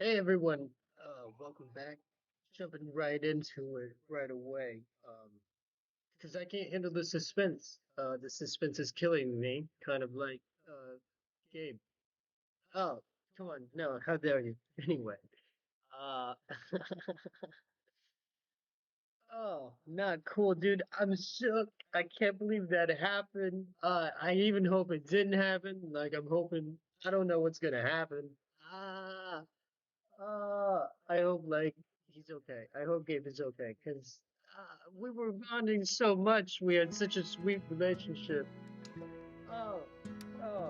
Hey everyone, welcome back. Jumping right into it right away. Because I can't handle the suspense. The suspense is killing me, kind of like Gabe. Oh, come on, no, how dare you? Anyway, uh, oh, not cool, dude. I'm shook. I can't believe that happened. I even hope it didn't happen. Like I'm hoping. I don't know what's gonna happen. Ah. I hope like he's okay. I hope Gabe is okay because we were bonding so much. We had such a sweet relationship. Oh,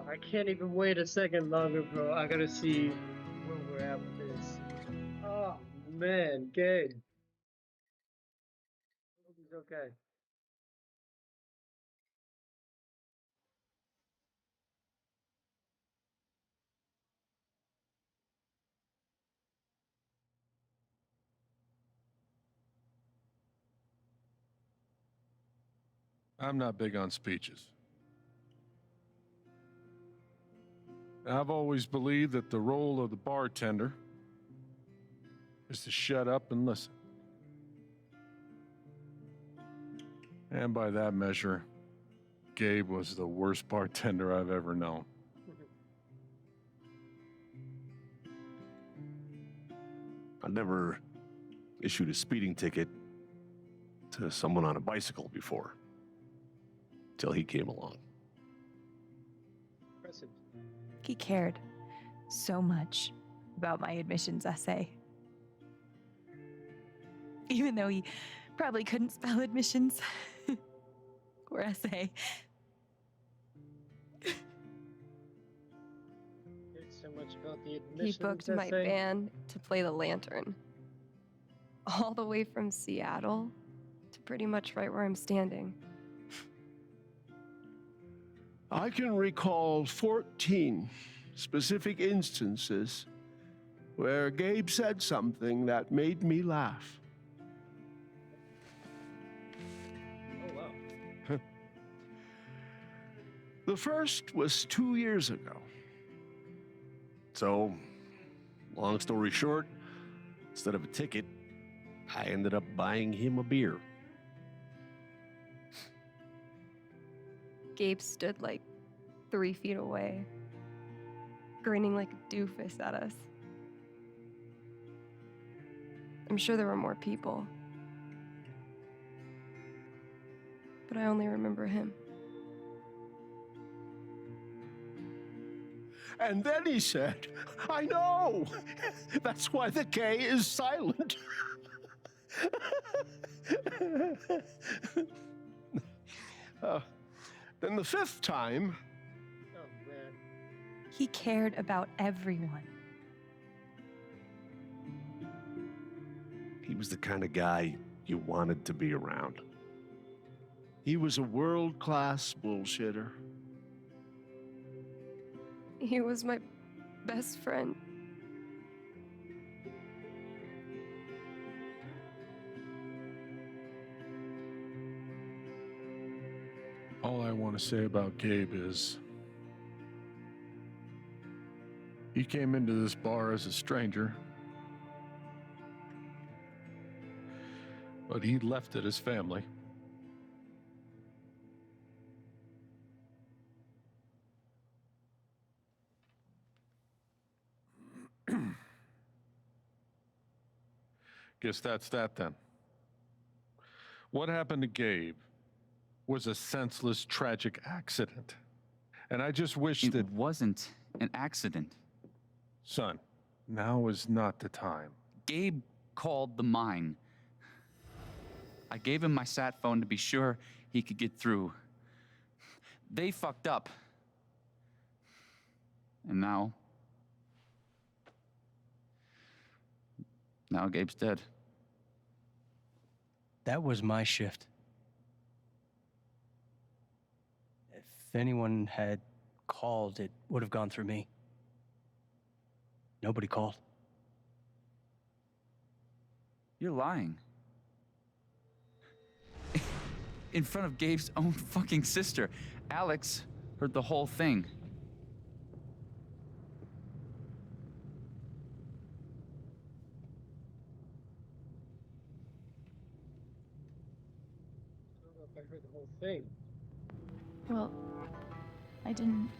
I can't even wait a second longer, bro. I gotta see where we're at with this. Oh man, Gabe, hope he's okay. I'm not big on speeches. I've always believed that the role of the bartender is to shut up and listen. And by that measure, Gabe was the worst bartender I've ever known. I never issued a speeding ticket to someone on a bicycle before, till he came along. Impressive. He cared so much about my admissions essay. Even though he probably couldn't spell admissions or essay. Heard so much about the He admissions booked my essay. band to play the lantern. All the way from Seattle to pretty much right where I'm standing. I can recall 14 specific instances where Gabe said something that made me laugh. Oh wow. The first was 2 years ago. So, long story short, instead of a ticket, I ended up buying him a beer. Gabe stood like 3 feet away, grinning like a doofus at us. I'm sure there were more people, but I only remember him. And then he said, I know! That's why the K is silent. Then the fifth time, Oh man. He cared about everyone. He was the kind of guy you wanted to be around. he was a world-class bullshitter. He was my best friend. All I want to say about Gabe is he came into this bar as a stranger, but he left it as family. Guess that's that then. What happened to Gabe was a senseless, tragic accident. And I just wish It that, wasn't an accident. son, now is not the time. Gabe called the mine. I gave him my sat phone to be sure he could get through. They fucked up. And now Gabe's dead. That was my shift. If anyone had called, it would have gone through me. Nobody called. You're lying. In front of Gabe's own fucking sister. Alex heard the whole thing. if I heard the whole thing. Well, I didn't.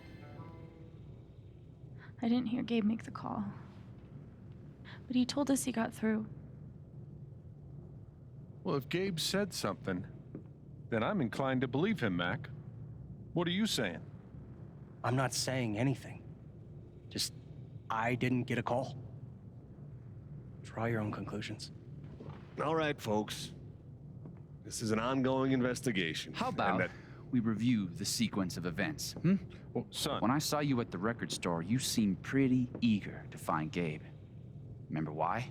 I didn't hear Gabe make the call. But he told us he got through. Well, if Gabe said something, then I'm inclined to believe him, Mac. What are you saying? I'm not saying anything. Just, I didn't get a call. Draw your own conclusions. All right, folks. This is an ongoing investigation. How and about that- we review the sequence of events? Well, son, When I saw you at the record store, you seemed pretty eager to find Gabe. Remember why?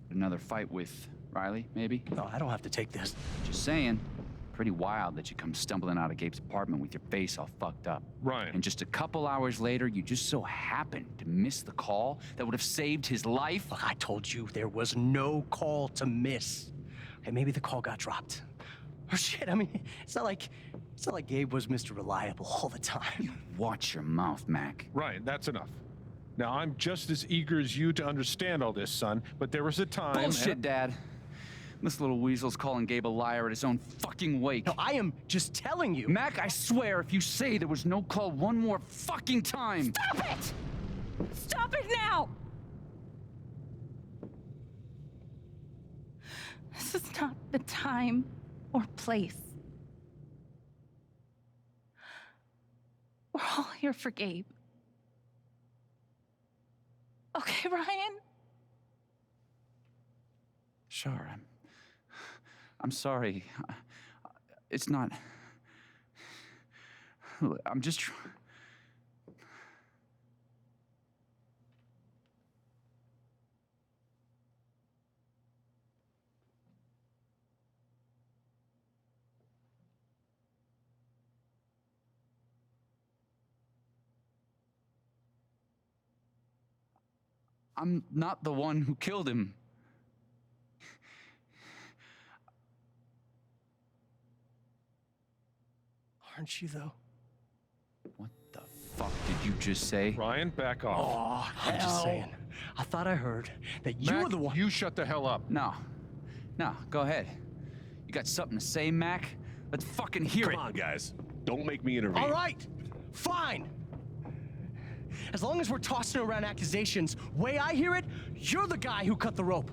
Another fight with Riley, maybe? No, I don't have to take this. Just saying. Pretty wild that you come stumbling out of Gabe's apartment with your face all fucked up. Ryan. And just a couple hours later, you just so happened to miss the call that would have saved his life? Look, I told you there was no call to miss. Okay, maybe the call got dropped. Or shit, I mean, it's not like Gabe was Mr. Reliable all the time. Watch your mouth, Mac. Ryan, that's enough. Now, I'm just as eager as you to understand all this, son, but there was a time... Bullshit, Dad. This little weasel's calling Gabe a liar at his own fucking wake. No, I am just telling you. Mac, I swear, if you say there was no call one more fucking time... Stop it! Stop it now! This is not the time or place. We're all here for Gabe. Okay, Ryan? Sure, I'm sorry. It's not... I'm just... I'm not the one who killed him. Aren't you, though? What the fuck did you just say? Ryan, back off. Oh, I'm just saying. I thought I heard that you Mac, were the one. you shut the hell up. No, go ahead. You got something to say, Mac? Let's fucking hear Come it. on, guys. Don't make me intervene. All right, fine. As long as we're tossing around accusations, way I hear it, you're the guy who cut the rope.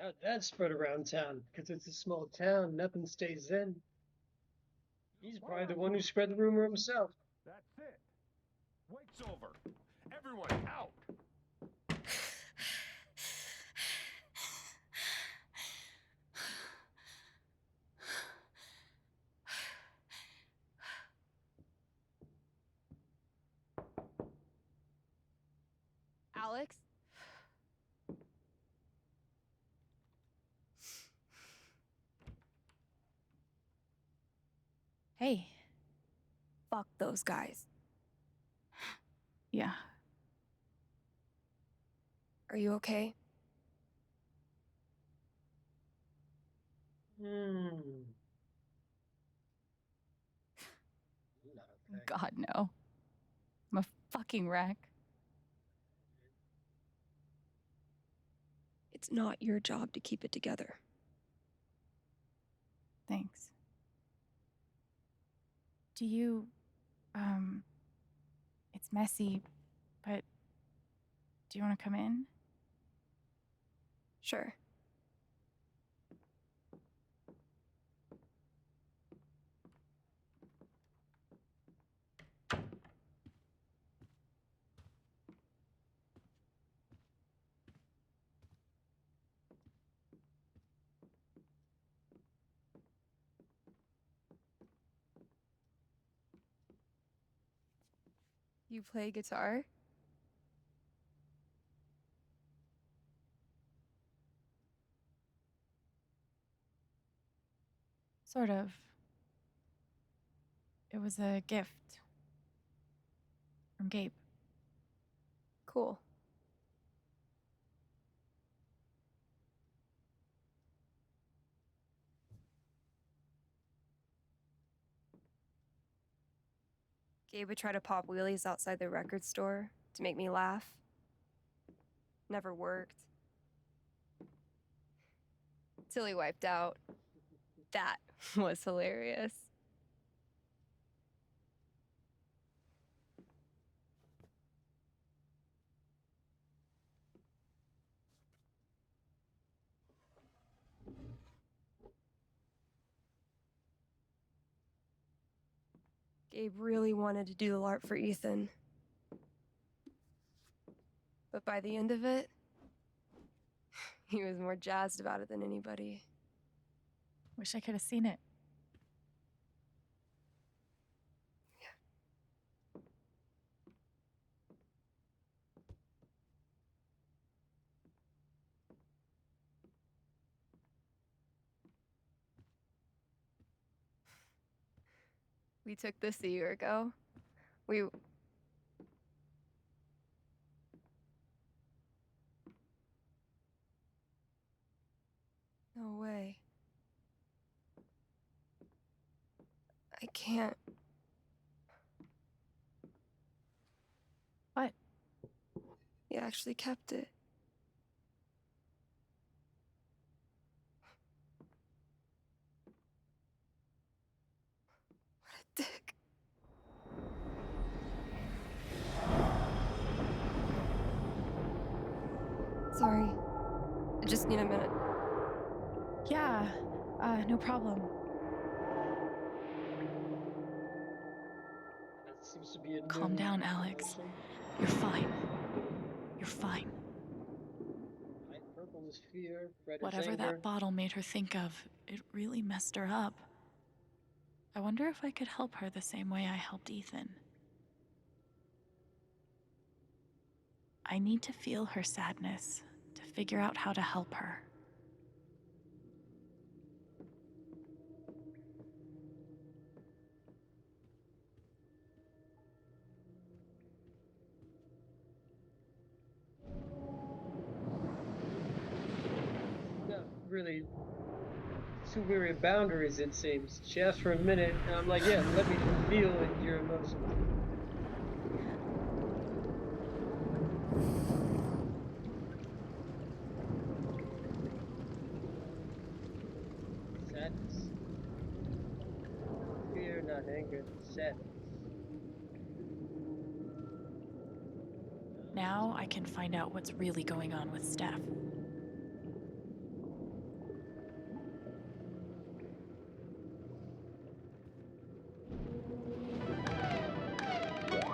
How'd that spread around town? Because it's a small town, nothing stays in. He's probably the one who spread the rumor himself. That's it. Wake's over. Everyone out. Alex? Hey. Fuck those guys. Yeah. Are you okay? Not okay. God, no. I'm a fucking wreck. It's not your job to keep it together. Thanks. Do you, it's messy, but do you want to come in? Sure. You play guitar? Sort of. It was a gift from Gabe. Cool. Gabe would try to pop wheelies outside the record store to make me laugh. Never worked. Till he wiped out. That was hilarious. Gabe really wanted to do the LARP for Ethan. But by the end of it, he was more jazzed about it than anybody. Wish I could have seen it. We took this a year ago. We... No way. I can't. What? He actually kept it. What a dick. Sorry. I just need a minute. Yeah, no problem. That seems to be a Calm new down, Alex. tradition. You're fine. You're fine. Light purple is fear, red is Whatever anger. that bottle made her think of, it really messed her up. I wonder if I could help her the same way I helped Ethan. I need to feel her sadness to figure out how to help her. Not really too weary of boundaries, it seems. She asked for a minute, and I'm like, yeah, let me feel your emotions. Sadness. Fear, not anger, sadness. Now I can find out what's really going on with Steph.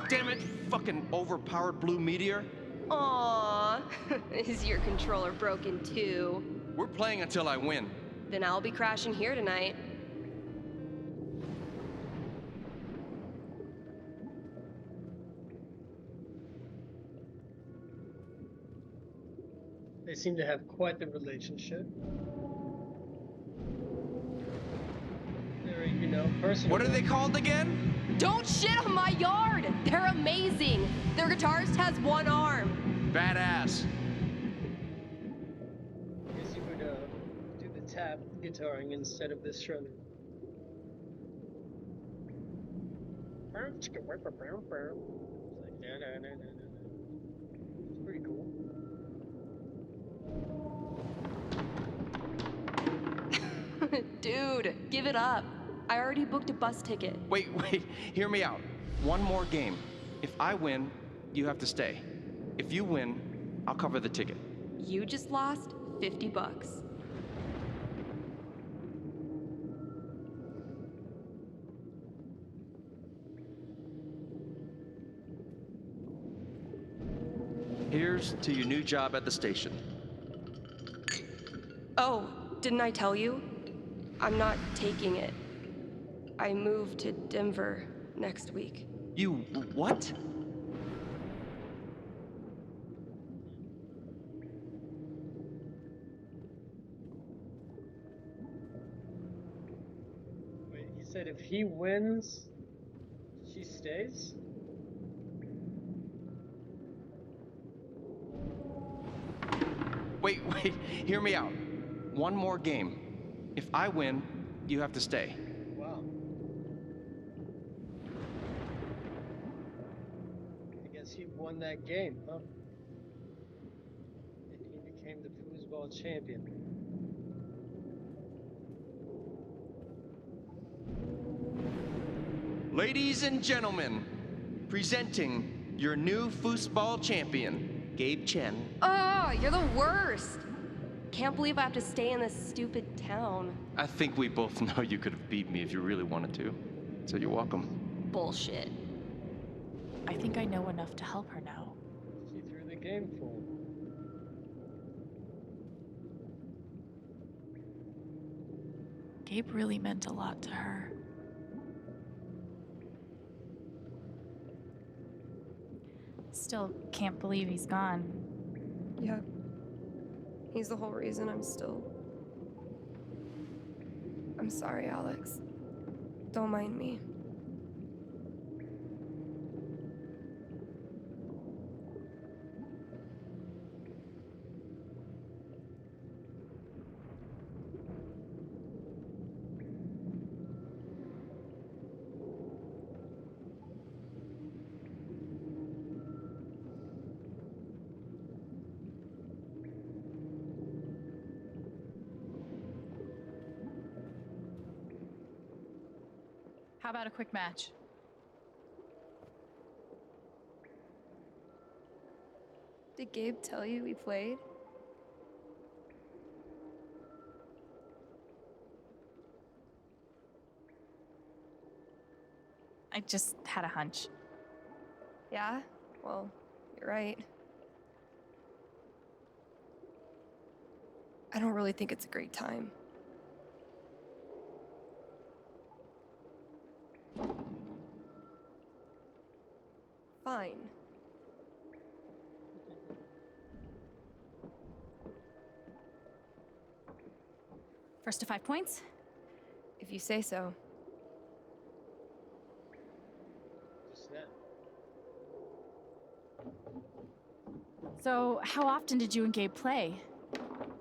Damn it, fucking overpowered blue meteor. Aww. Is your controller broken too? We're playing until I win. Then I'll be crashing here tonight. They seem to have quite the relationship. Very, personal. What are they called again? Don't shit on my yard! They're amazing! Their guitarist has one arm. Badass. I guess you would do the tap guitaring instead of the strumming. It's like, It's pretty cool. Dude, give it up. I already booked a bus ticket. Wait, hear me out. One more game. If I win, you have to stay. If you win, I'll cover the ticket. You just lost $50. Here's to your new job at the station. Oh, didn't I tell you? I'm not taking it. I move to Denver next week. You what? Wait, he said if he wins, she stays? Wait, hear me out. One more game. If I win, you have to stay. Wow. I guess he won that game, huh? And he became the foosball champion. Ladies and gentlemen, presenting your new foosball champion, Gabe Chen. Oh, you're the worst. Can't believe I have to stay in this stupid town. I think we both know you could have beat me if you really wanted to. So you're welcome. Bullshit. I think I know enough to help her now. She threw the game for him. Gabe really meant a lot to her. Still can't believe he's gone. Yep. He's the whole reason I'm still... I'm sorry, Alex. Don't mind me. How about a quick match? Did Gabe tell you we played? I just had a hunch. Yeah? Well, you're right. I don't really think it's a great time. Fine. First to 5 points? If you say so. Snap. So, how often did you and Gabe play?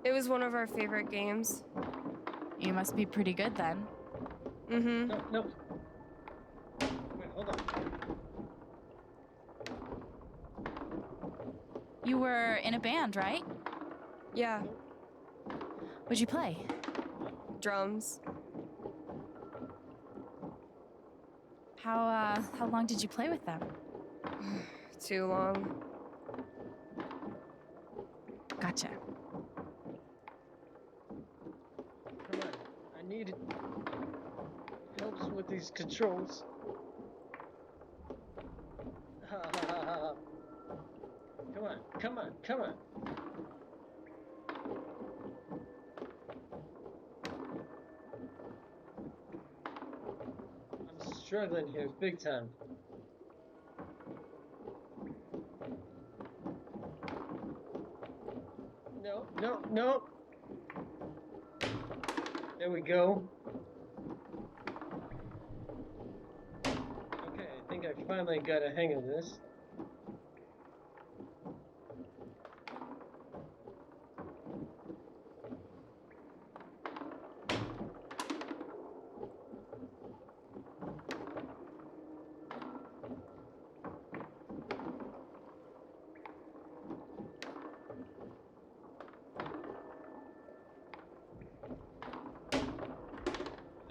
It was one of our favorite games. You must be pretty good then. Mm-hmm. No, no. Wait, hold on. You were in a band, right? Yeah. What'd you play? Drums. How long did you play with them? Too long. Gotcha. Come on. I need helps with these controls. Come on, come on, come on. I'm struggling here big time. No, no, no. There we go. Okay, I think I finally got a hang of this.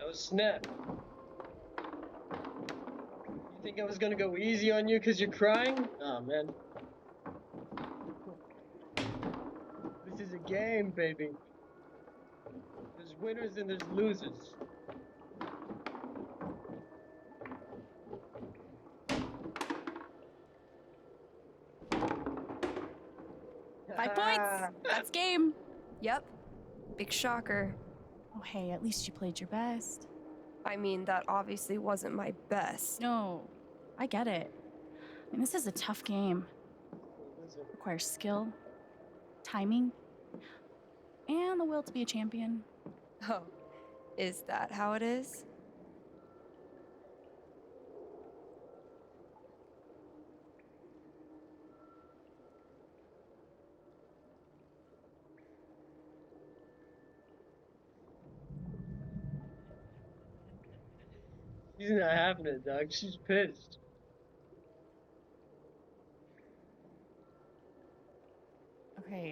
Oh snap. You think I was gonna go easy on you because you're crying? Oh man. This is a game, baby. There's winners and there's losers. Five points! That's game! Yep. Big shocker. Oh, hey, at least you played your best. I mean, that obviously wasn't my best. No, I get it. I mean, this is a tough game. Requires skill, timing, and the will to be a champion. Oh, is that how it is? She's not having it, dog. She's pissed.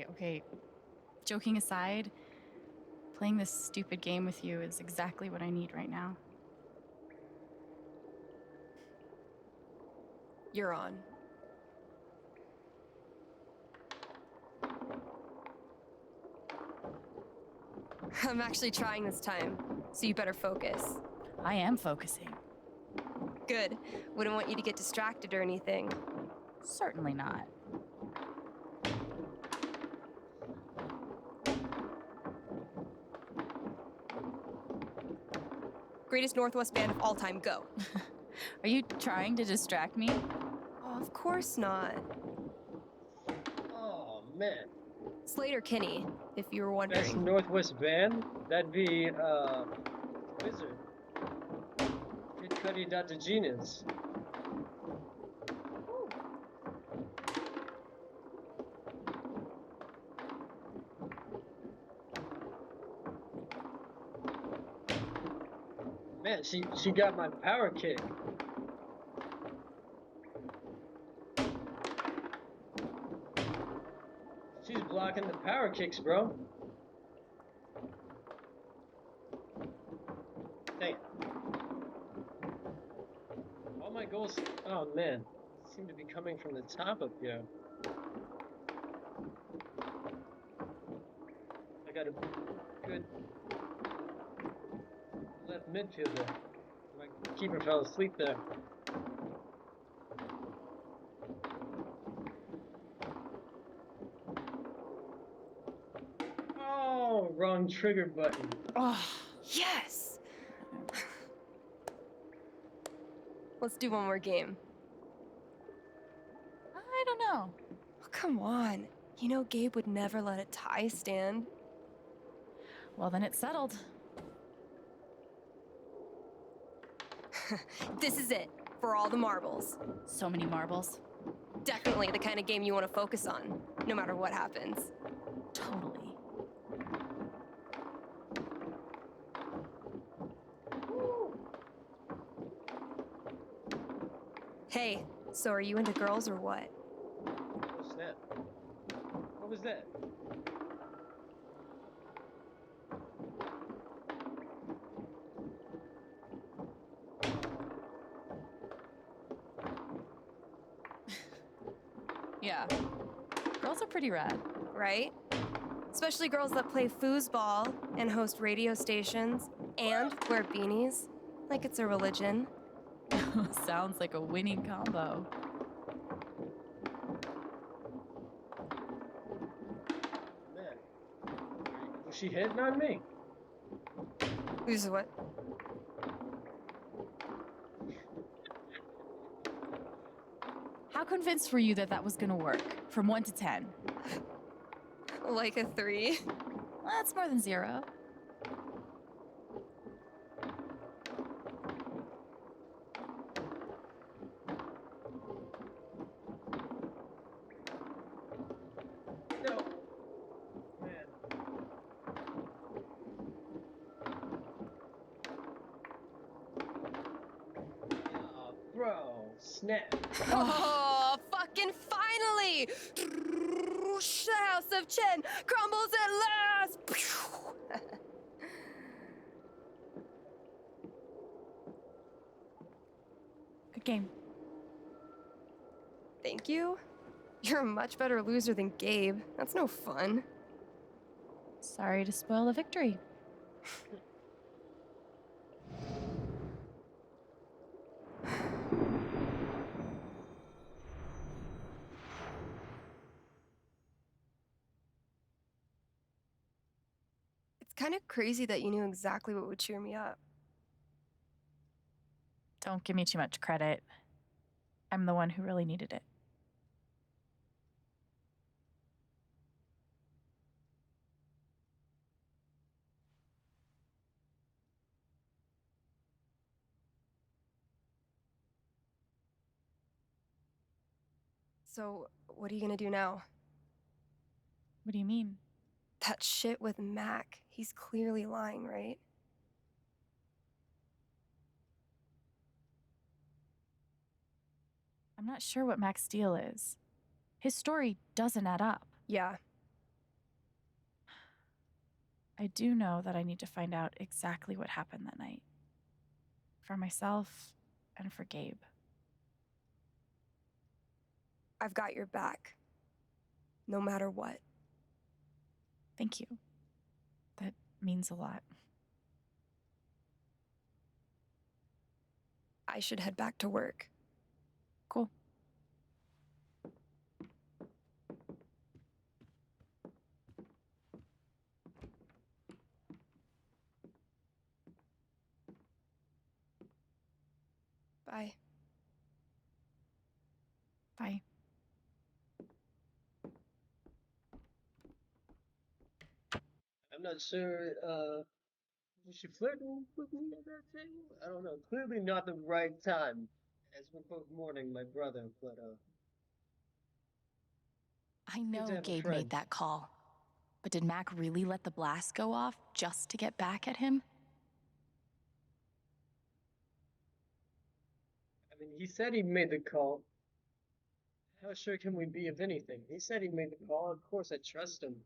Okay. Joking aside, playing this stupid game with you is exactly what I need right now. You're on. I'm actually trying this time, so you better focus. I am focusing. Good. Wouldn't want you to get distracted or anything. Certainly not. Greatest Northwest band of all time, go. Are you trying to distract me? Oh, of course not. Oh man. Slater Kinney, if you were Best wondering. Northwest band? That'd be Wizard. Kid Cudi, Dr. Genius. Man, she got my power kick. She's blocking the power kicks, bro. Dang it. All my goals, oh man, seem to be coming from the top up here. I got a good left midfielder. My keeper fell asleep there. Oh, wrong trigger button. Oh, yes! Let's do one more game. I don't know. Oh, come on. You know Gabe would never let a tie stand. Well, then it's settled. This is it, for all the marbles. So many marbles. Definitely the kind of game you want to focus on, no matter what happens. Totally. Hey, so are you into girls or what? Oh snap. What was that? Yeah. Girls are pretty rad. Right? Especially girls that play foosball and host radio stations and wear beanies like it's a religion. Sounds like a winning combo. Man. Was she hitting on me? Who's what? How convinced were you that that was gonna work? From 1 to 10? Like a 3? Well, that's more than 0. No. Man. Oh, bro. Snap. Oh, fucking finally! The House of Chen crumbles at last! Good game. Thank you. You're a much better loser than Gabe. That's no fun. Sorry to spoil the victory. It's kind of crazy that you knew exactly what would cheer me up. Don't give me too much credit. I'm the one who really needed it. So, what are you gonna do now? What do you mean? That shit with Mac. He's clearly lying, right? I'm not sure what Mac's deal is. His story doesn't add up. Yeah. I do know that I need to find out exactly what happened that night. For myself and for Gabe. I've got your back. No matter what. Thank you. That means a lot. I should head back to work. Cool. Bye. Bye. I'm not sure, was she flirting with me at that table? I don't know. Clearly not the right time, as we're both mourning my brother, but, I good to know have a Gabe friend. made that call, but did Mac really let the blast go off just to get back at him? I mean, he said he made the call. How sure can we be of anything? He said he made the call. Of course, I trust him.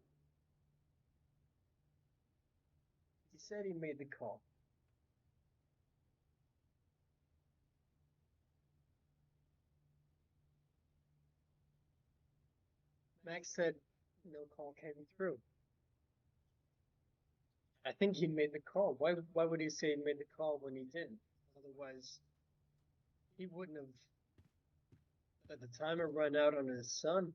He said he made the call. Max said no call came through. I think he made the call. Why would he say he made the call when he didn't? Otherwise, he wouldn't have let the timer run out on his son.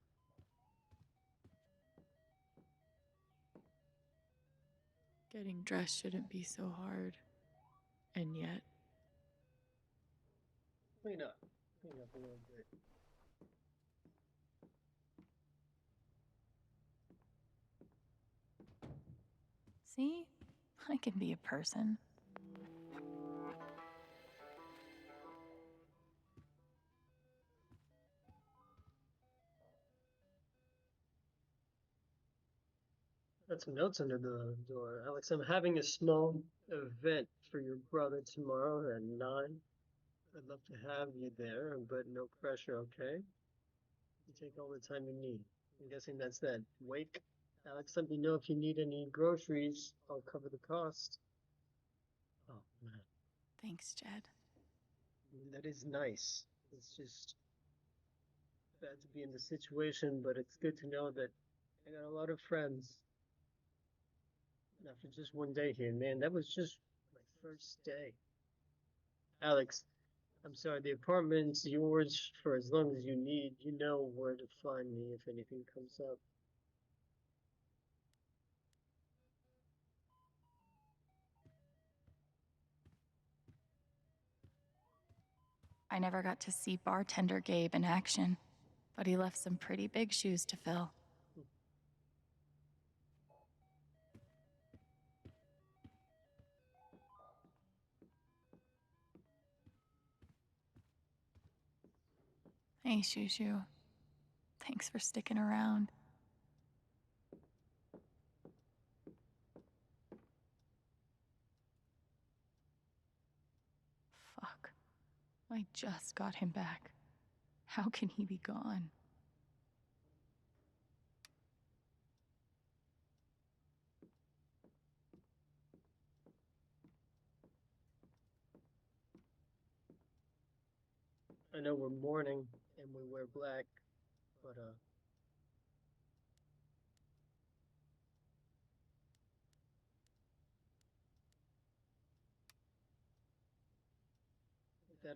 Getting dressed shouldn't be so hard. And yet, Clean up. Clean up a little bit. See? I can be a person. Got some notes under the door. Alex, I'm having a small event for your brother tomorrow at 9. I'd love to have you there, but no pressure, okay? You take all the time you need. I'm guessing that's that. Wake. Alex, let me know if you need any groceries. I'll cover the cost. Oh, man. Thanks, Jed. I mean, that is nice. It's just bad to be in the situation, but it's good to know that I got a lot of friends. And after just one day here, man, that was just my first day. Alex, I'm sorry, the apartment's yours for as long as you need. You know where to find me if anything comes up. I never got to see bartender Gabe in action, but he left some pretty big shoes to fill. Hey, Shoo Shoo. Thanks for sticking around. Fuck. I just got him back. How can he be gone? I know we're mourning and we wear black, but that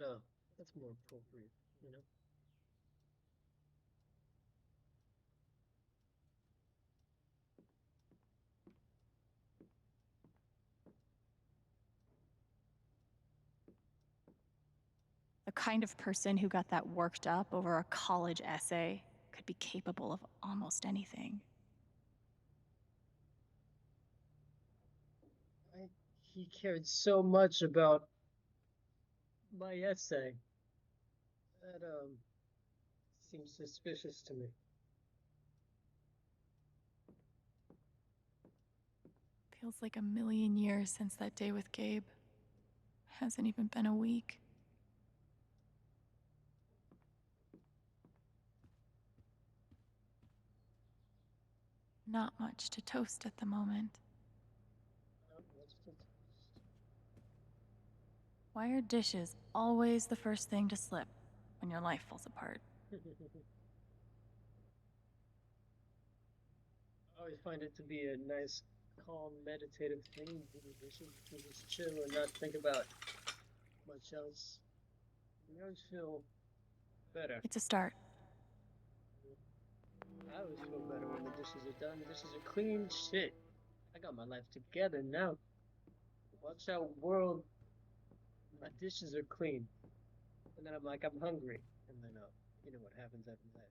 that's more appropriate, you know? The kind of person who got that worked up over a college essay could be capable of almost anything. He cared so much about my essay. That seems suspicious to me. Feels like a million years since that day with Gabe. Hasn't even been a week. Not much to toast at the moment. What's the toast? Why are dishes always the first thing to slip when your life falls apart? I always find it to be a nice, calm, meditative thing to do dishes. You can just chill and not think about much else. You always feel better. It's a start. I always feel better when the dishes are done. Dishes are clean. Shit. I got my life together now. Watch out, world. My dishes are clean. And then I'm like, I'm hungry. And then, you know what happens after that.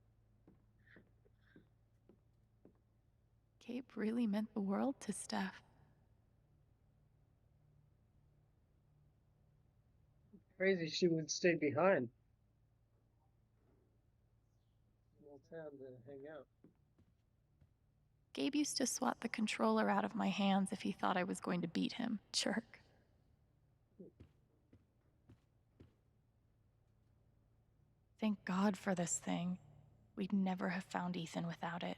Gabe really meant the world to Steph. Crazy she would stay behind. Small town to hang out. Gabe used to swat the controller out of my hands if he thought I was going to beat him. Jerk. Thank God for this thing. We'd never have found Ethan without it.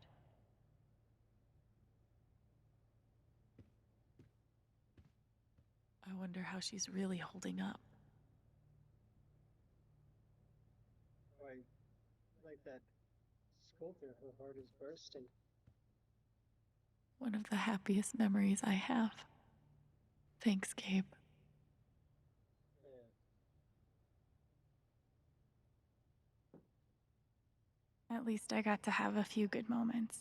I wonder how she's really holding up. Right. Like that sculptor, her heart is bursting. One of the happiest memories I have. Thanks, Gabe. Yeah. At least I got to have a few good moments.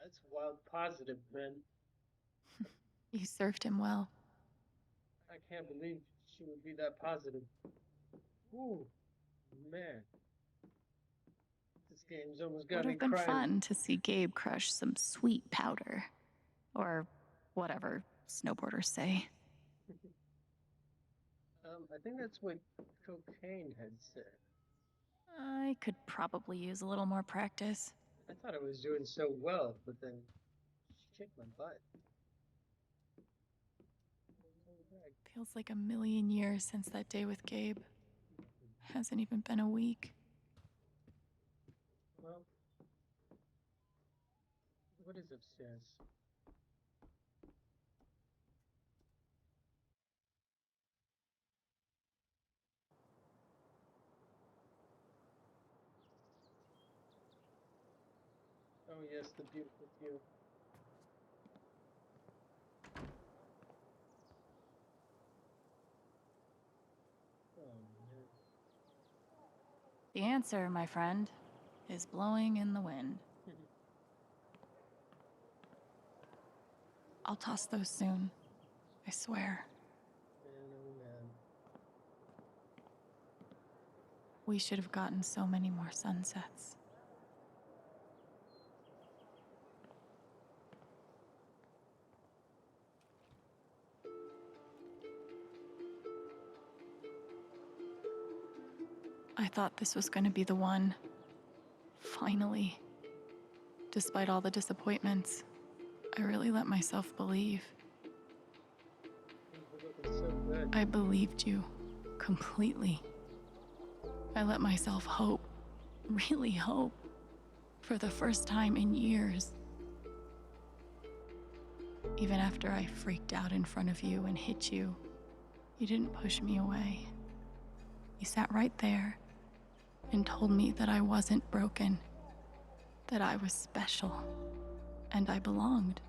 That's wild positive, man. You served him well. I can't believe she would be that positive. Ooh, man. This game's almost got Would me have been crying. fun to see Gabe crush some sweet powder. Or whatever snowboarders say. I think that's what cocaine had said. I could probably use a little more practice. I thought I was doing so well, but then she kicked my butt. Feels like a million years since that day with Gabe. Hasn't even been a week. Well, what is upstairs? Oh yes, the beautiful view. Oh man. The answer, my friend, is blowing in the wind. I'll toss those soon. I swear. Man, oh man. We should have gotten so many more sunsets. I thought this was going to be the one. Finally. Despite all the disappointments, I really let myself believe. Things were looking so good. I believed you. Completely. I let myself hope. Really hope. For the first time in years. Even after I freaked out in front of you and hit you, you didn't push me away. You sat right there and told me that I wasn't broken, that I was special, and I belonged.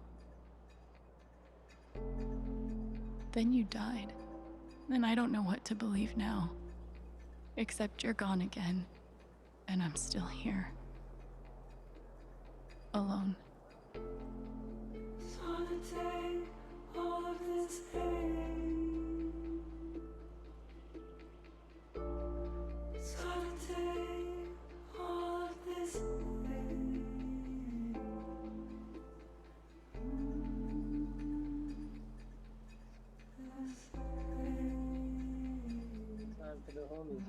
Then you died, and I don't know what to believe now, except you're gone again, and I'm still here. Alone. All of this pain. It's gonna take all of this pain. Time for the homies.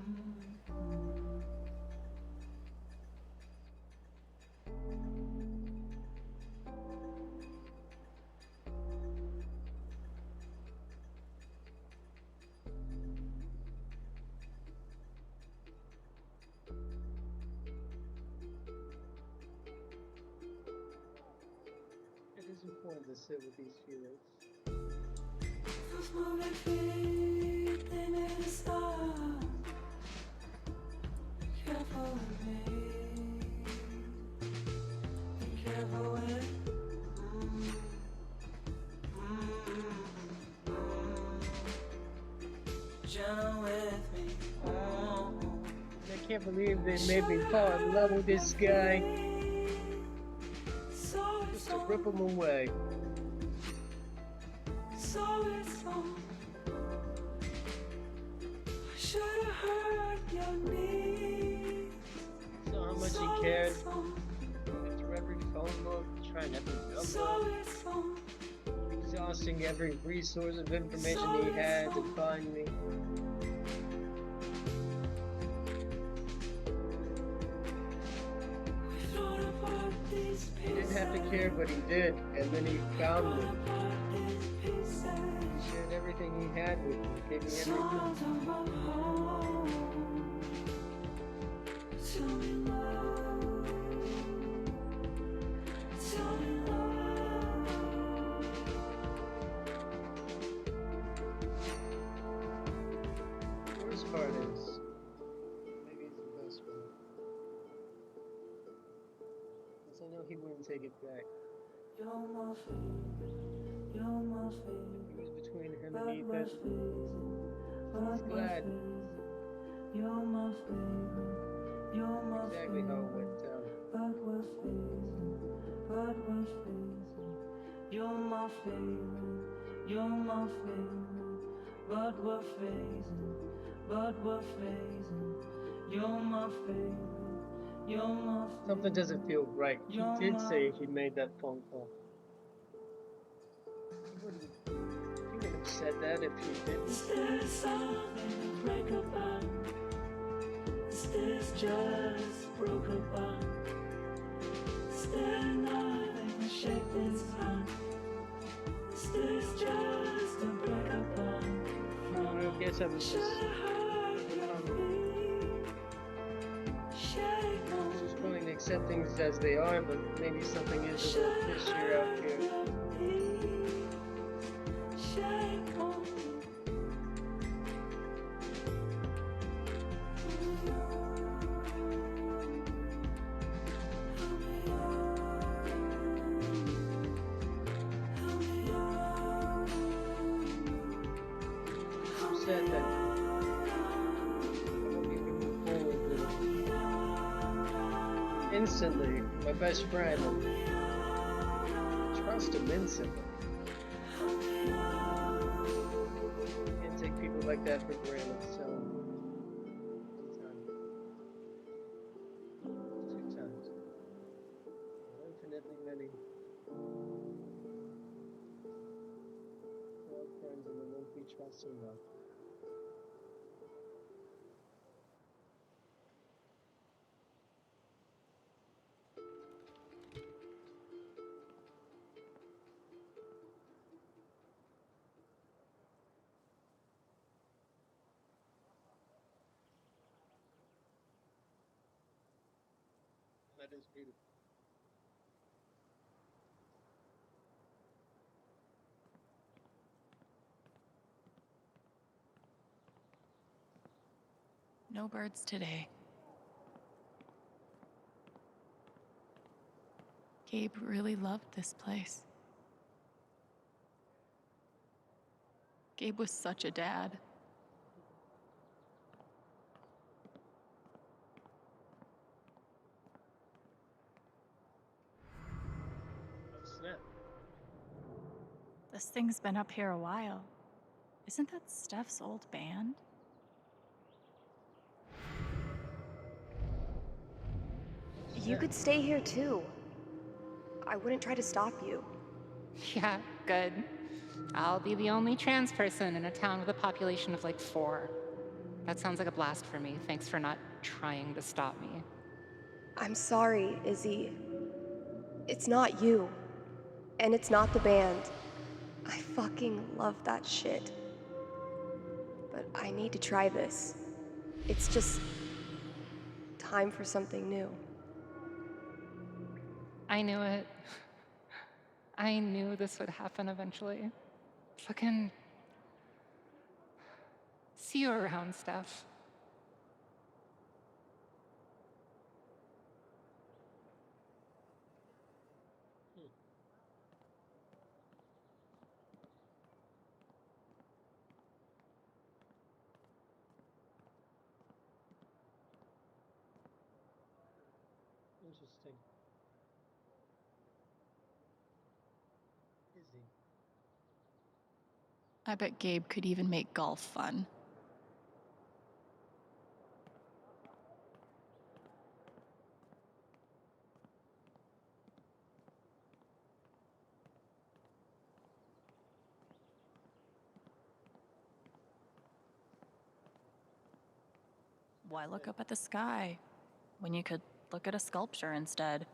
It is important to sit with these feelings. Those moving feet, they never stop. Be careful of me. can't believe they made me fall in love with this guy So just to rip him away. So it's on. I should have heard your knees. Saw how much he cared. Went through every phone book, trying every number, It's on. exhausting every resource of information he had to find me. We float apart these He pieces. didn't have to care, but he did, and then he found me. Apart these pieces. He shared everything he had with me, gave me everything. Songs of my home. Tell me love. Tell me love. The worst part is, maybe it's the best one. Because I know he wouldn't take it back. You're my favorite. You're my favorite. It was between him But and we're Ethan. phasing. But we're glad. phasing. You're my favorite. You're my Exactly how it favorite. went down. But we're phasing. But we're phasing. You're my favorite. You're my favorite. But we're phasing. But we're phasing. You're my favorite. You're my favorite. Something doesn't feel right. He did say he made that phone call. He wouldn't have said that if he didn't. Is there something to break apart? Is this just broken bond? Is there nothing to shake this heart? Is this just a break apart? I guess I'm just willing to accept things as they are, but maybe something is a little fishier out here. I'm sad that I won't be able to move forward with it. Instantly, my best friend, trust him instantly. Can't take people like that for granted, so one time. 2 times. Infinitely many. All friends and the ones we trust and love. That is beautiful. No birds today. Gabe really loved this place. Gabe was such a dad. Oh, snap. This thing's been up here a while. Isn't that Steph's old band? You could stay here too. I wouldn't try to stop you. Yeah, good. I'll be the only trans person in a town with a population of like 4. That sounds like a blast for me. Thanks for not trying to stop me. I'm sorry, Izzy. It's not you. And it's not the band. I fucking love that shit. But I need to try this. It's just time for something new. I knew it. I knew this would happen eventually. Fucking see you around, Steph. Interesting. Is he? I bet Gabe could even make golf fun. Why look up at the sky when you could look at a sculpture instead?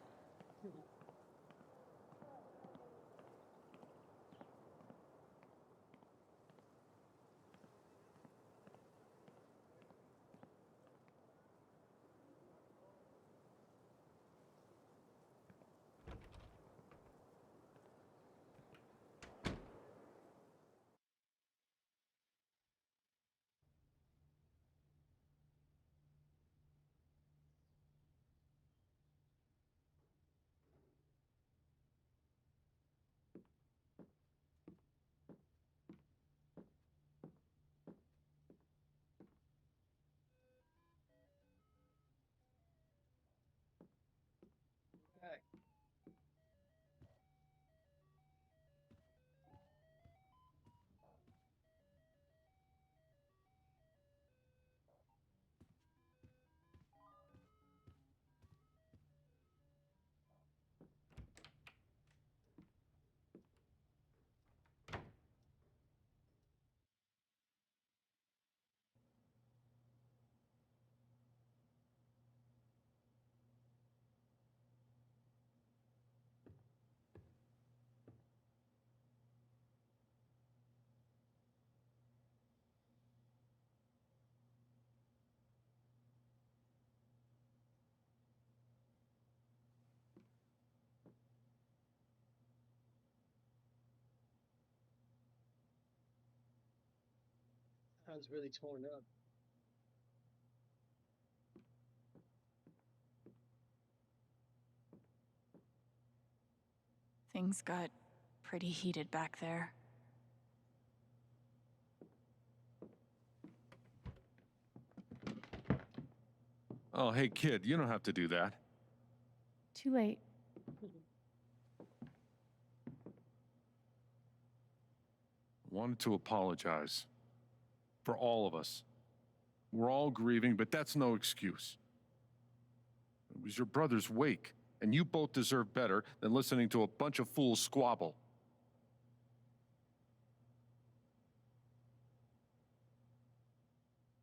Okay. Sounds really torn up. Things got pretty heated back there. Oh, hey, kid, you don't have to do that. Too late. Wanted to apologize. For all of us. We're all grieving, but that's no excuse. It was your brother's wake, and you both deserve better than listening to a bunch of fools squabble.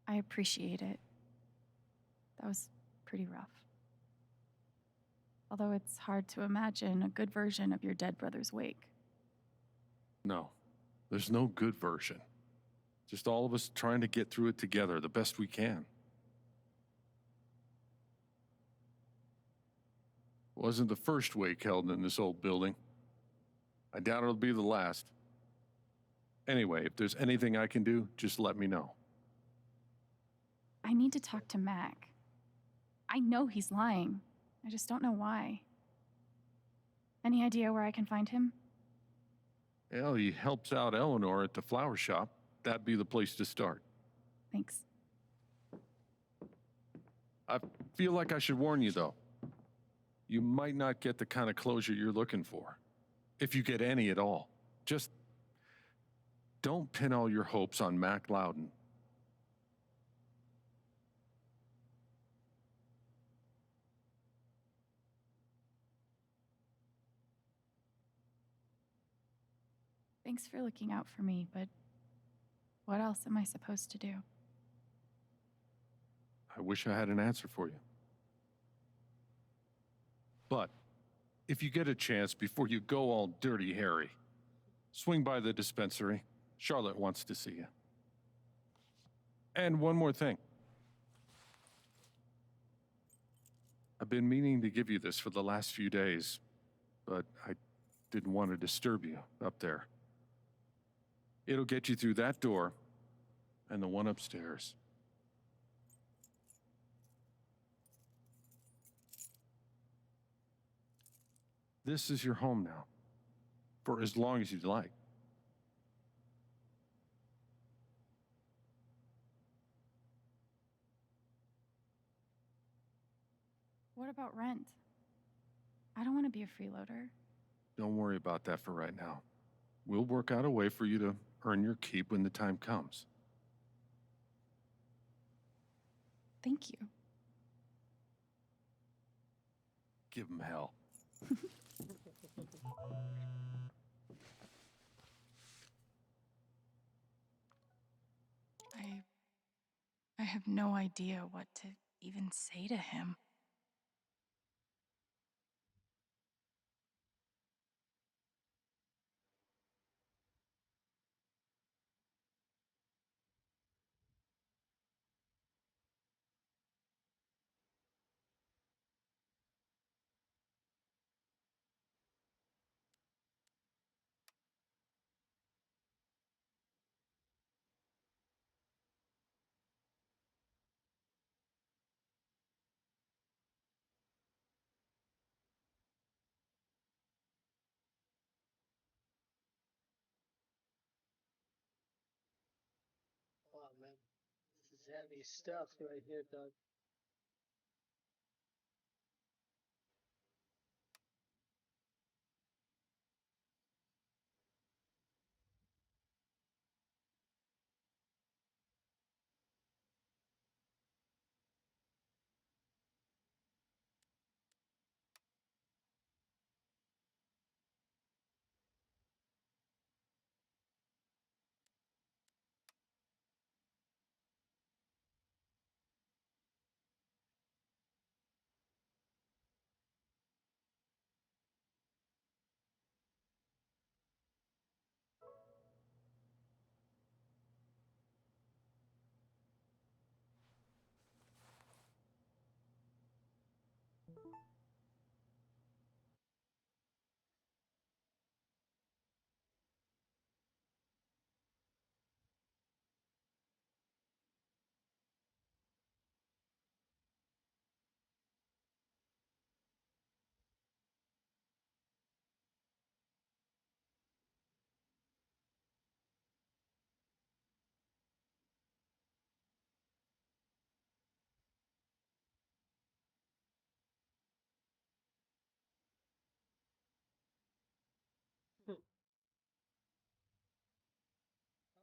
I appreciate it. That was pretty rough. Although it's hard to imagine a good version of your dead brother's wake. No, there's no good version. Just all of us trying to get through it together the best we can. Wasn't the first wake held in this old building. I doubt it'll be the last. Anyway, if there's anything I can do, just let me know. I need to talk to Mac. I know he's lying. I just don't know why. Any idea where I can find him? Well, he helps out Eleanor at the flower shop. That'd be the place to start. Thanks. I feel like I should warn you, though. You might not get the kind of closure you're looking for. If you get any at all. Just don't pin all your hopes on Mac Loudon. Thanks for looking out for me, but what else am I supposed to do? I wish I had an answer for you. But if you get a chance before you go all Dirty Harry, swing by the dispensary. Charlotte wants to see you. And one more thing. I've been meaning to give you this for the last few days, but I didn't want to disturb you up there. It'll get you through that door and the one upstairs. This is your home now, for as long as you'd like. What about rent? I don't want to be a freeloader. Don't worry about that for right now. We'll work out a way for you to earn your keep when the time comes. Thank you. Give him hell. I have no idea what to even say to him. Oh man, this is heavy stuff right here, Doug.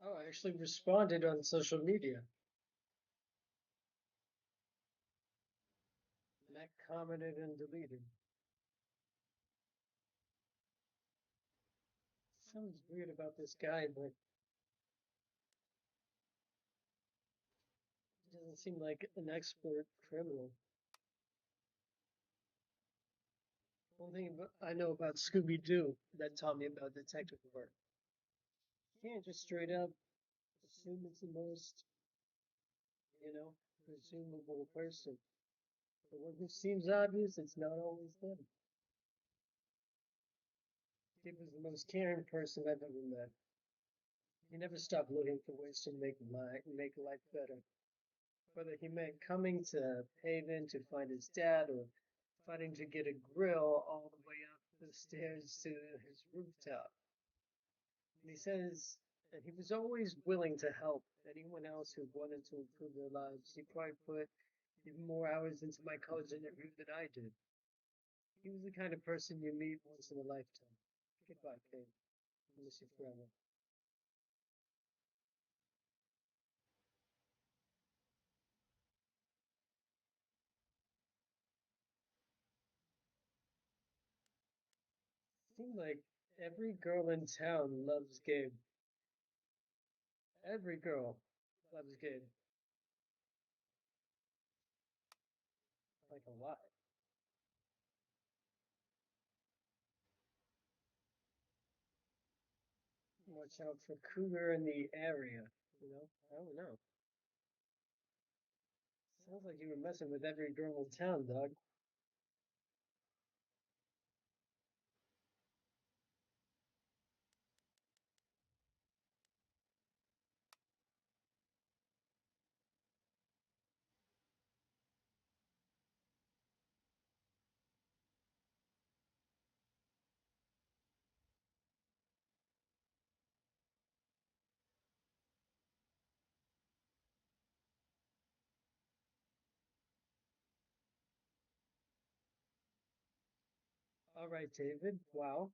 Oh, I actually responded on social media. Matt commented and deleted. Sounds weird about this guy, but he doesn't seem like an expert criminal. One thing I know about Scooby Doo that taught me about detective work. You can't just straight up assume it's the most, presumable person. The one who seems obvious, it's not always them. He was the most caring person I've ever met. He never stopped looking for ways to make life better. Whether he meant coming to Haven to find his dad or fighting to get a grill all the way up the stairs to his rooftop. And he says that he was always willing to help anyone else who wanted to improve their lives. He probably put even more hours into my college interview than I did. He was the kind of person you meet once in a lifetime. Goodbye, Kate. I miss you forever. Seems like every girl in town loves Gabe. Every girl loves Gabe. Like a lot. Watch out for cougar in the area. I don't know. Sounds like you were messing with every girl in town, dog. All right, David. Wow.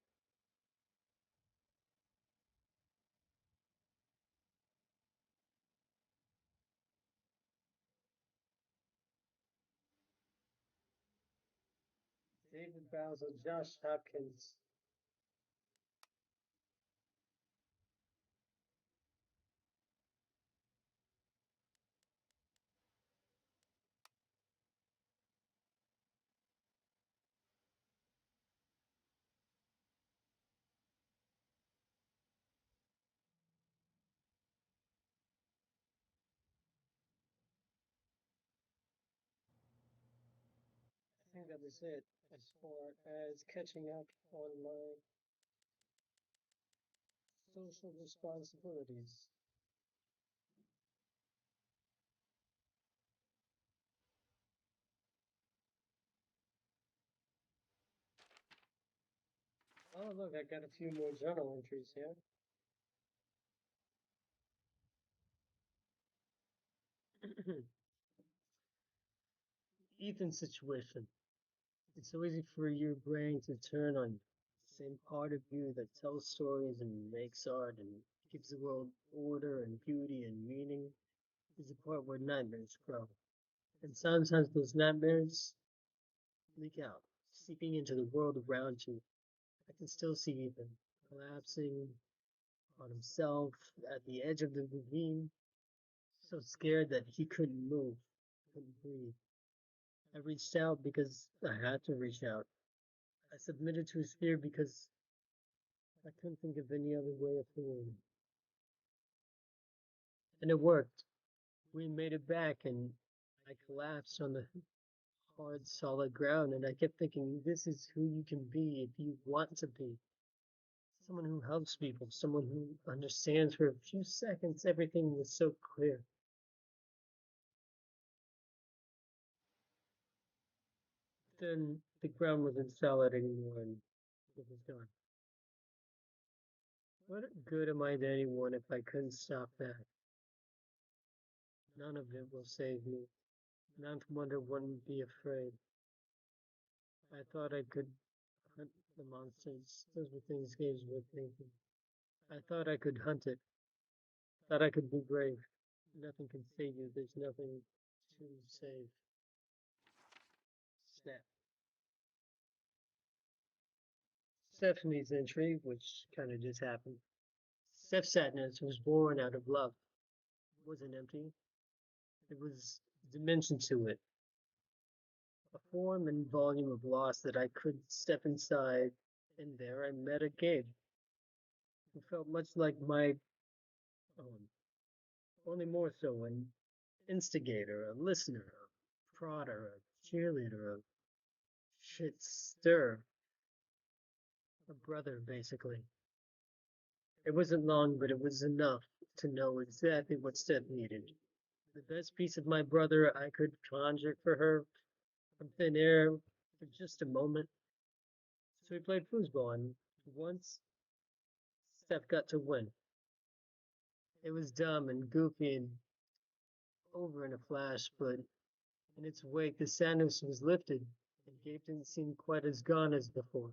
David Bowser, Josh Hopkins. I think that was it as far as catching up on my social responsibilities. Oh, look, I got a few more journal entries here. Ethan's situation. It's so easy for your brain to turn on the same part of you that tells stories and makes art and gives the world order and beauty and meaning is the part where nightmares grow. And sometimes those nightmares leak out, seeping into the world around you. I can still see Ethan collapsing on himself at the edge of the ravine, so scared that he couldn't move, couldn't breathe. I reached out because I had to reach out. I submitted to his fear because I couldn't think of any other way of feeling. And it worked. We made it back, and I collapsed on the hard, solid ground, and I kept thinking, this is who you can be if you want to be. Someone who helps people, someone who understands. For a few seconds, everything was so clear. Then the ground wasn't solid anymore, and it was gone. What good am I to anyone if I couldn't stop that? None of it will save me. None from Wonder wouldn't be afraid. I thought I could hunt the monsters. Those were things games were thinking. I thought I could hunt it. Thought I could be brave. Nothing can save you. There's nothing to save. Snap. Stephanie's entry, which kind of just happened. Steph's sadness was born out of love. It wasn't empty. There was a dimension to it, a form and volume of loss that I could step inside, and there I met a Gabe who felt much like my own, only more so an instigator, a listener, a prodder, a cheerleader, a shit stir, a brother, basically. It wasn't long, but it was enough to know exactly what Steph needed. The best piece of my brother I could conjure for her from thin air for just a moment. So we played foosball, and once Steph got to win. It was dumb and goofy and over in a flash, but in its wake the sadness was lifted, and Gabe didn't seem quite as gone as before.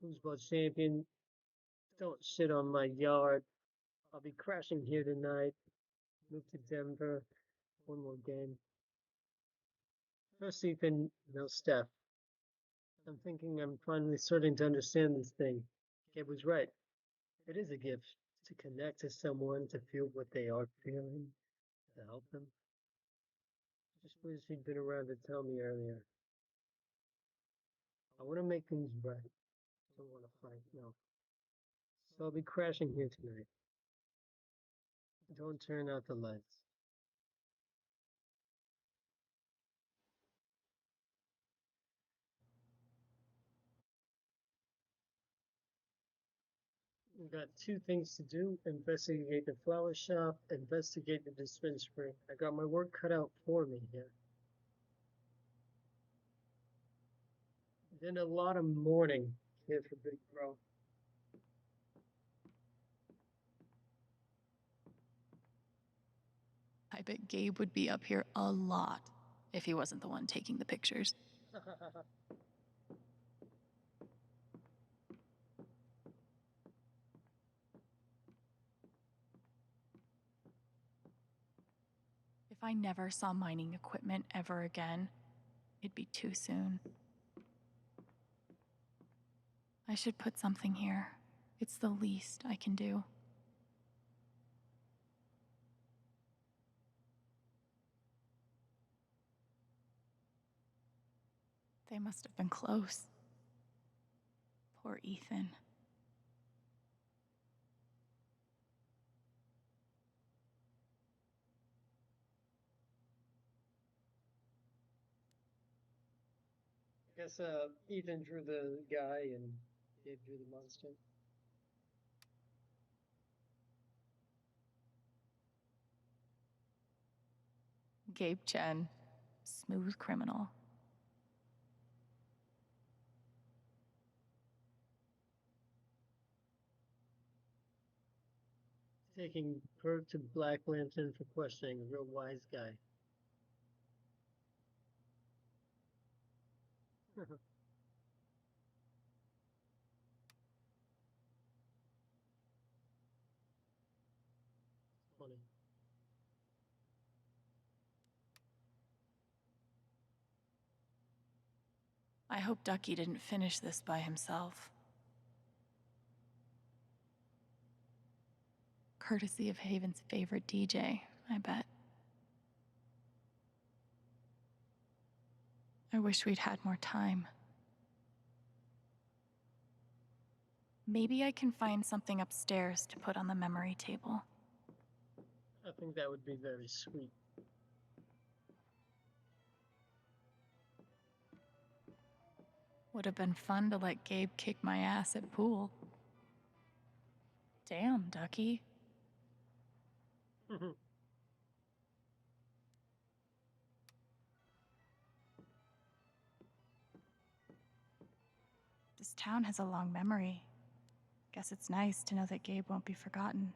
Foosball champion, don't shit on my yard. I'll be crashing here tonight. Move to Denver. One more game. First Ethan, now Steph. I'm thinking I'm finally starting to understand this thing. Gabe was right. It is a gift to connect to someone, to feel what they are feeling, to help them. Just wish he'd been around to tell me earlier. I want to make things right. Don't want to fight, no. So I'll be crashing here tonight. Don't turn out the lights. We got two things to do: investigate the flower shop, investigate the dispensary. I got my work cut out for me here. Then a lot of mourning here for Big Bro. I bet Gabe would be up here a lot if he wasn't the one taking the pictures. If I never saw mining equipment ever again, it'd be too soon. I should put something here. It's the least I can do. They must have been close. Poor Ethan. I guess Ethan drew the guy and Gabe drew the monster. Gabe Chen, smooth criminal. Taking Bert to Black Lantern for questioning, a real wise guy. Funny. I hope Ducky didn't finish this by himself. Courtesy of Haven's favorite DJ, I bet. I wish we'd had more time. Maybe I can find something upstairs to put on the memory table. I think that would be very sweet. Would have been fun to let Gabe kick my ass at pool. Damn, Ducky. This town has a long memory. Guess it's nice to know that Gabe won't be forgotten.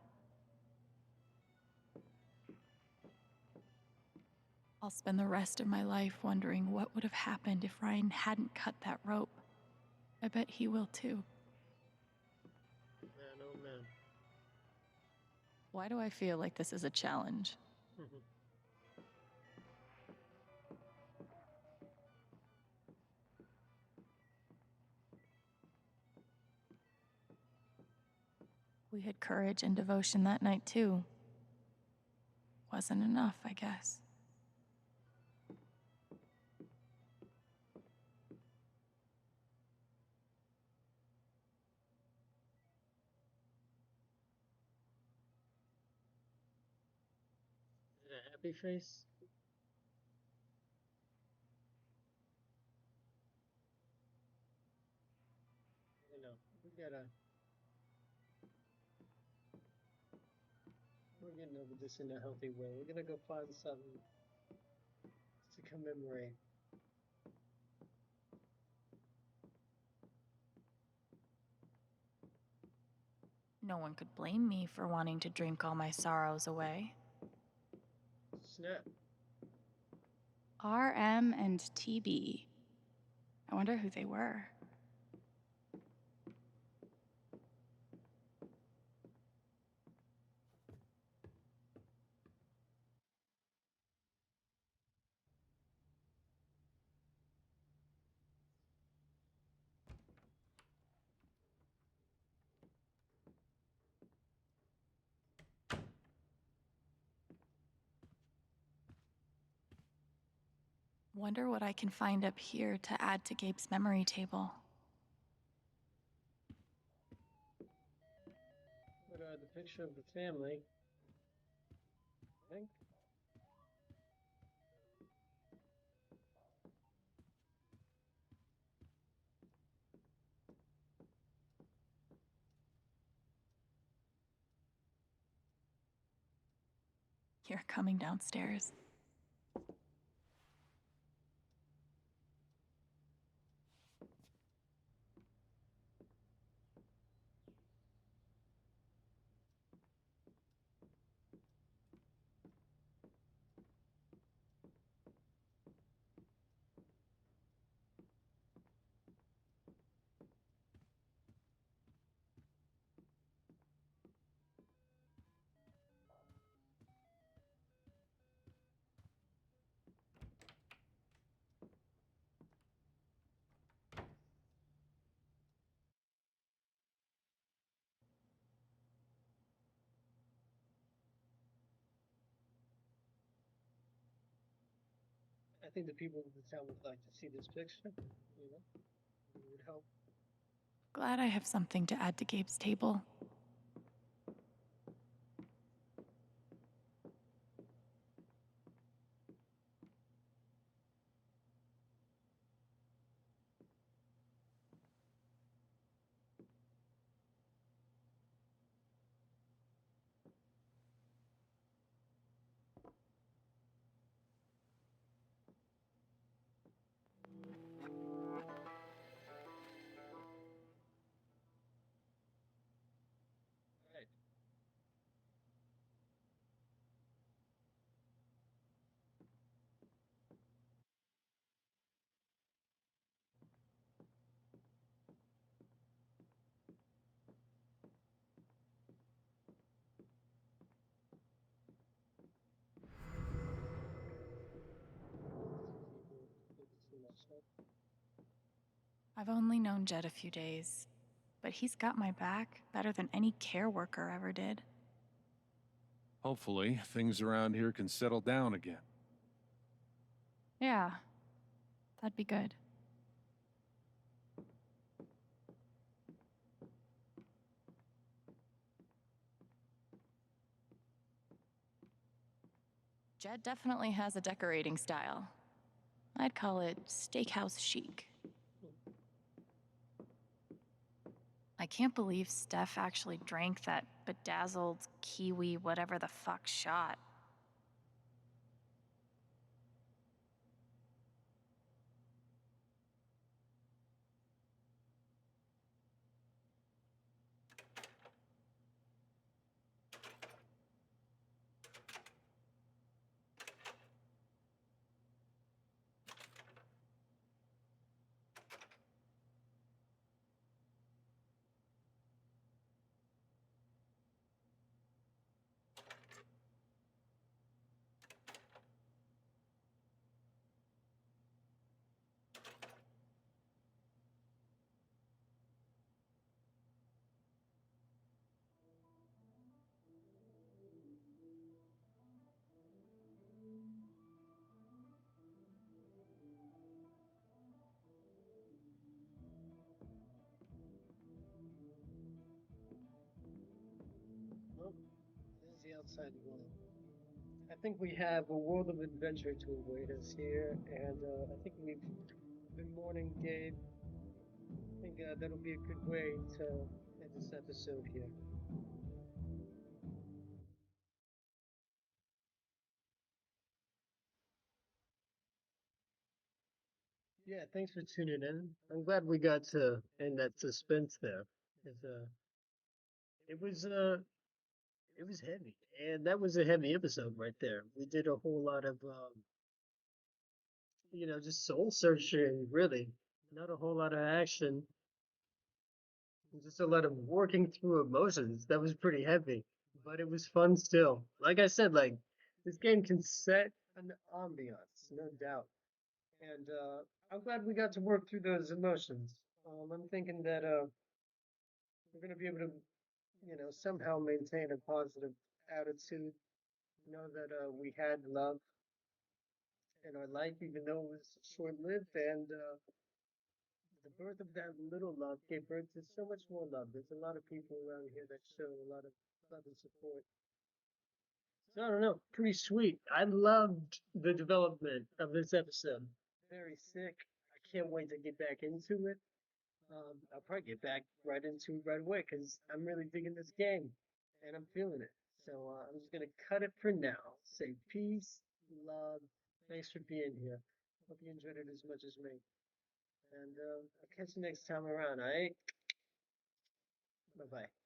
I'll spend the rest of my life wondering what would have happened if Ryan hadn't cut that rope. I bet he will too. Man, oh man. Why do I feel like this is a challenge? We had courage and devotion that night too. Wasn't enough, I guess. Is it a happy face? You know, we're getting over this in a healthy way. We're gonna go find something to commemorate. No one could blame me for wanting to drink all my sorrows away. Snap. RM and TB. I wonder who they were. Wonder what I can find up here to add to Gabe's memory table. What are the picture of the family? I think. You're coming downstairs. think the people of the town would like to see this picture. You know, it would help. Glad I have something to add to Gabe's table. Right. I've only known Jed a few days, but he's got my back better than any care worker ever did. Hopefully, things around here can settle down again. Yeah, that'd be good. Jed definitely has a decorating style. I'd call it steakhouse chic. I can't believe Steph actually drank that bedazzled kiwi whatever the fuck shot. Well, this is the outside world. I think we have a world of adventure to await us here, and I think we've been mourning Gabe. I think that'll be a good way to end this episode here. Yeah, thanks for tuning in. I'm glad we got to end that suspense there. It's, it was uh, it was heavy, and that was a heavy episode right there. We did a whole lot of just soul searching, really. Not a whole lot of action, just a lot of working through emotions. That was pretty heavy, but it was fun still. Like I said, like this game can set an ambiance, no doubt. And I'm glad we got to work through those emotions. I'm thinking that we're gonna be able to, somehow maintain a positive attitude. Know that we had love in our life, even though it was short-lived, and the birth of that little love gave birth to so much more love. There's a lot of people around here that show a lot of love and support. So I don't know, pretty sweet. I loved the development of this episode. Very sick. I can't wait to get back into it. I'll probably get back right into it right away because I'm really digging this game and I'm feeling it. So I'm just gonna cut it for now. Say peace, love. Thanks for being here. Hope you enjoyed it as much as me. And I'll catch you next time around. All right. Bye bye.